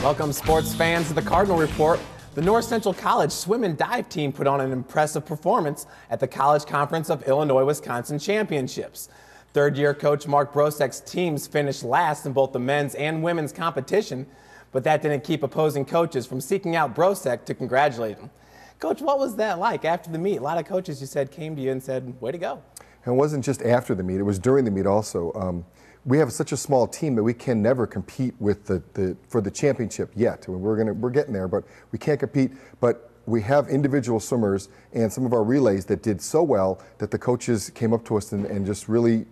Welcome, sports fans, to the Cardinal Report. The North Central College swim and dive team put on an impressive performance at the College Conference of Illinois-Wisconsin Championships. Third-year coach Mark Broucek's teams finished last in both the men's and women's competition, but that didn't keep opposing coaches from seeking out Broucek to congratulate him. Coach, what was that like after the meet? A lot of coaches, you said, came to you and said, way to go. And it wasn't just after the meet, it was during the meet also. We have such a small team that we can never compete with for the championship yet. We're getting there, but we can't compete. But we have individual swimmers and some of our relays that did so well that the coaches came up to us and just really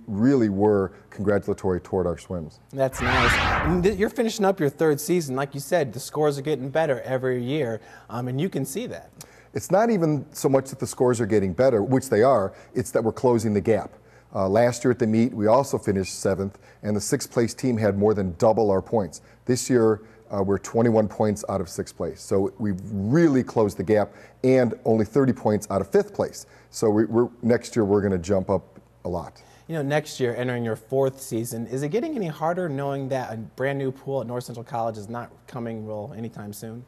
were congratulatory toward our swims. That's nice. And you're finishing up your third season. Like you said, the scores are getting better every year, and you can see that. It's not even so much that the scores are getting better, which they are, it's that we're closing the gap. Last year at the meet, we also finished 7th, and the 6th place team had more than double our points. This year, we're 21 points out of 6th place. So we've really closed the gap, and only 30 points out of 5th place. So next year, we're going to jump up a lot. You know, next year, entering your 4th season, is it getting any harder knowing that a brand new pool at North Central College is not coming real anytime soon?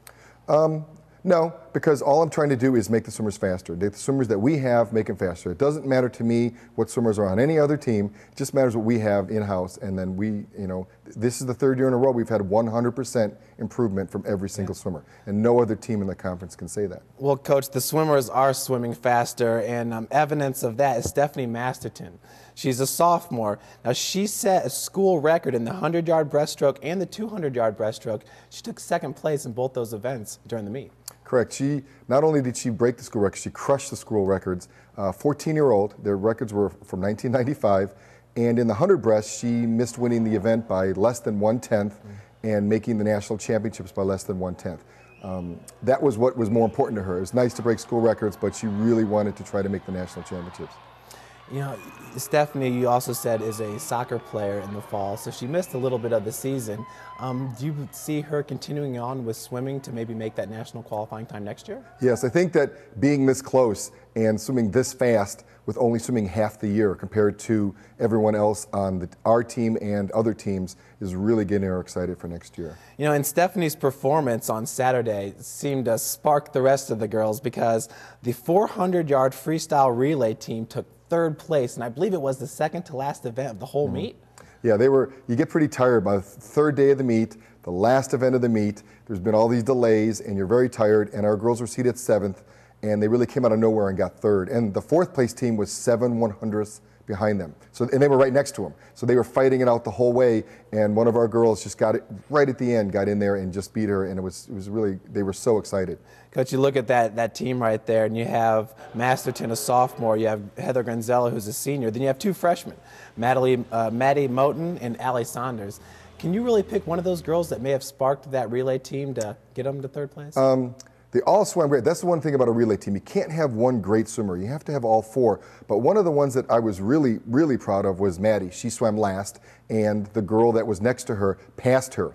No, because all I'm trying to do is make the swimmers faster. The swimmers that we have, make them faster. It doesn't matter to me what swimmers are on any other team. It just matters what we have in-house. And then this is the 3rd year in a row we've had 100% improvement from every single swimmer. And no other team in the conference can say that. Well, Coach, the swimmers are swimming faster, and evidence of that is Stephanie Masterton. She's a sophomore. Now, she set a school record in the 100-yard breaststroke and the 200-yard breaststroke. She took 2nd place in both those events during the meet. Correct. Not only did she break the school record, she crushed the school records. 14-year-old, their records were from 1995, and in the 100 breast, she missed winning the event by less than 1/10 and making the national championships by less than 1/10. That was what was more important to her. It was nice to break school records, but she really wanted to try to make the national championships. You know, Stephanie, you also said, is a soccer player in the fall, so she missed a little bit of the season. Do you see her continuing on with swimming to maybe make that national qualifying time next year? Yes, I think that being this close and swimming this fast with only swimming half the year compared to everyone else on our team and other teams is really getting her excited for next year. You know, and Stephanie's performance on Saturday seemed to spark the rest of the girls because the 400-yard freestyle relay team took 3rd place, and I believe it was the 2nd to last event of the whole meet. Yeah, you get pretty tired by the 3rd day of the meet, the last event of the meet. There's been all these delays, and you're very tired, and our girls were seated 7th, and they really came out of nowhere and got 3rd. And the 4th place team was 7/100ths behind them. And they were right next to them. So they were fighting it out the whole way, and one of our girls just got it right at the end, got in there and just beat her, and it was really, they were so excited. Coach, you look at that team right there, and you have Masterton, a sophomore, you have Heather Granzella, who's a senior, then you have 2 freshmen, Maddie Moten and Allie Saunders. Can you really pick one of those girls that may have sparked that relay team to get them to 3rd place? They all swam great. That's the one thing about a relay team. You can't have one great swimmer. You have to have all 4. But one of the ones that I was really proud of was Maddie. She swam last, and the girl that was next to her passed her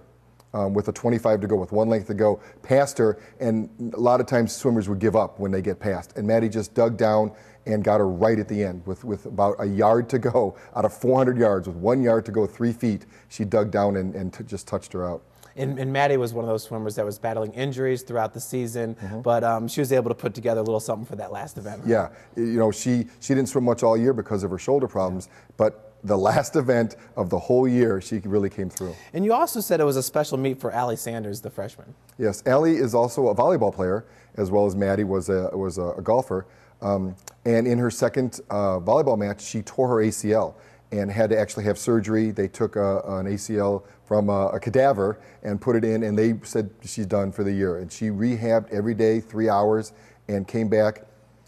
with a 25 to go, with 1 length to go, passed her, and a lot of times swimmers would give up when they get passed. And Maddie just dug down and got her right at the end with about a yard to go out of 400 yards, with 1 yard to go, 3 feet. She dug down and just touched her out. And Maddie was one of those swimmers that was battling injuries throughout the season, but she was able to put together a little something for that last event. Yeah, you know, she didn't swim much all year because of her shoulder problems, but the last event of the whole year, she really came through. And you also said it was a special meet for Allie Sanders, the freshman. Yes, Allie is also a volleyball player, as well as Maddie was a golfer. And in her 2nd volleyball match, she tore her ACL and had to actually have surgery. They took an ACL from a cadaver and put it in, and they said she's done for the year. And she rehabbed every day, 3 hours, and came back,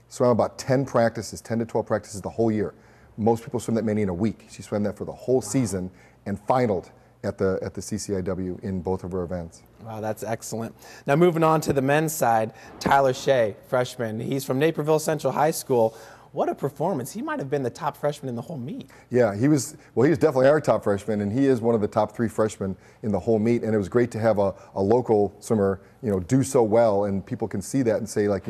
swam about 10 practices, 10 to 12 practices the whole year. Most people swim that many in a week. She swam that for the whole season and finaled at the CCIW in both of her events. Wow, that's excellent. Now moving on to the men's side, Tyler Hsieh, freshman. He's from Naperville Central High School. what a performance. He might have been the top freshman in the whole meet. Yeah, he was definitely our top freshman, and he is one of the top 3 freshmen in the whole meet. And it was great to have a local swimmer, do so well, and people can see that and say, like,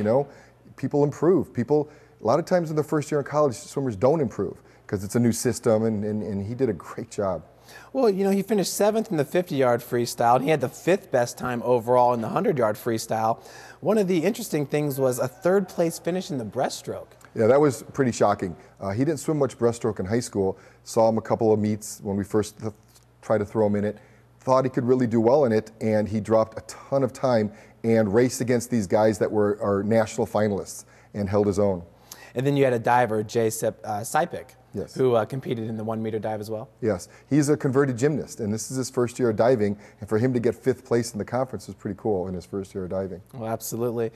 people improve. A lot of times in the first year in college, swimmers don't improve because it's a new system, and he did a great job. Well, he finished 7th in the 50-yard freestyle, and he had the 5th best time overall in the 100-yard freestyle. One of the interesting things was a 3rd place finish in the breaststroke. Yeah, that was pretty shocking. He didn't swim much breaststroke in high school. Saw him a couple of meets when we first tried to throw him in it. Thought he could really do well in it, and he dropped a ton of time and raced against these guys that were our national finalists and held his own. And then you had a diver, Hsieh, yes, who competed in the 1-meter dive as well. Yes, he's a converted gymnast, and this is his first year of diving, and for him to get 5th place in the conference is pretty cool in his first year of diving. Well, absolutely.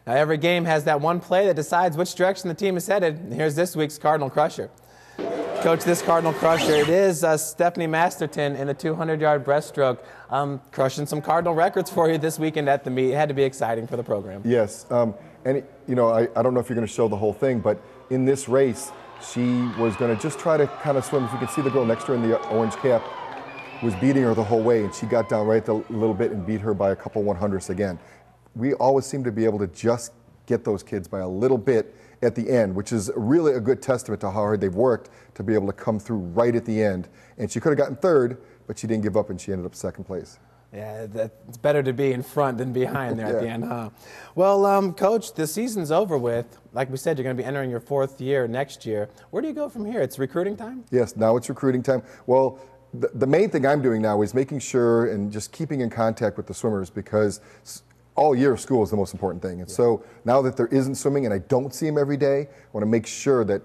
Now, every game has that one play that decides which direction the team is headed. And here's this week's Cardinal Crusher. Coach, this Cardinal Crusher, it is Stephanie Masterton in the 200-yard breaststroke, crushing some Cardinal records for you this weekend at the meet. It had to be exciting for the program. Yes, and I don't know if you're going to show the whole thing, but in this race, she was going to just try to kind of swim. If you can see the girl next to her in the orange cap was beating her the whole way, and she got down right at the little bit and beat her by a couple 100ths again. We always seem to be able to just get those kids by a little bit at the end, which is really a good testament to how hard they've worked to be able to come through right at the end. And she could have gotten 3rd, but she didn't give up, and she ended up 2nd place. Yeah, it's better to be in front than behind there at the end, huh? Well, Coach, the season's over with. Like we said, you're going to be entering your 4th year next year. Where do you go from here? It's recruiting time? Yes, now it's recruiting time. Well, the main thing I'm doing now is making sure and just keeping in contact with the swimmers, because all year school is the most important thing. And so now that there isn't swimming and I don't see them every day, I want to make sure that,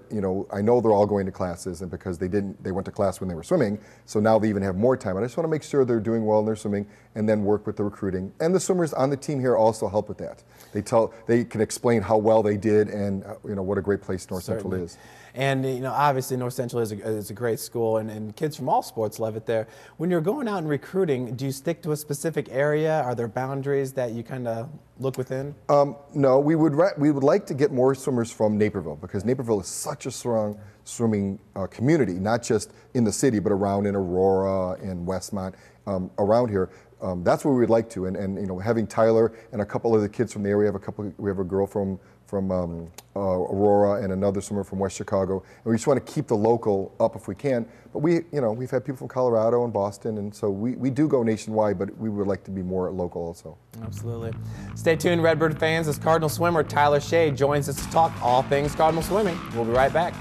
I know they're all going to classes, and because they went to class when they were swimming, so now they even have more time. And I just want to make sure they're doing well in their swimming, and then work with the recruiting. And the swimmers on the team here also help with that. They can explain how well they did, and what a great place North Central is. And obviously North Central is a great school, and kids from all sports love it there. When you're going out and recruiting, do you stick to a specific area? Are there boundaries that you kind of look within? No, we would like to get more swimmers from Naperville, because Naperville is such a strong swimming community, not just in the city, but around in Aurora and Westmont, around here. That's where we'd like to, and having Tyler and a couple of the kids from the area. We have a girl from Aurora and another swimmer from West Chicago, and we just want to keep the local up if we can. But we've had people from Colorado and Boston, and so we do go nationwide, but we would like to be more local also. Absolutely. Stay tuned, Redbird fans, as Cardinal swimmer Tyler Hsieh joins us to talk all things Cardinal swimming. We'll be right back.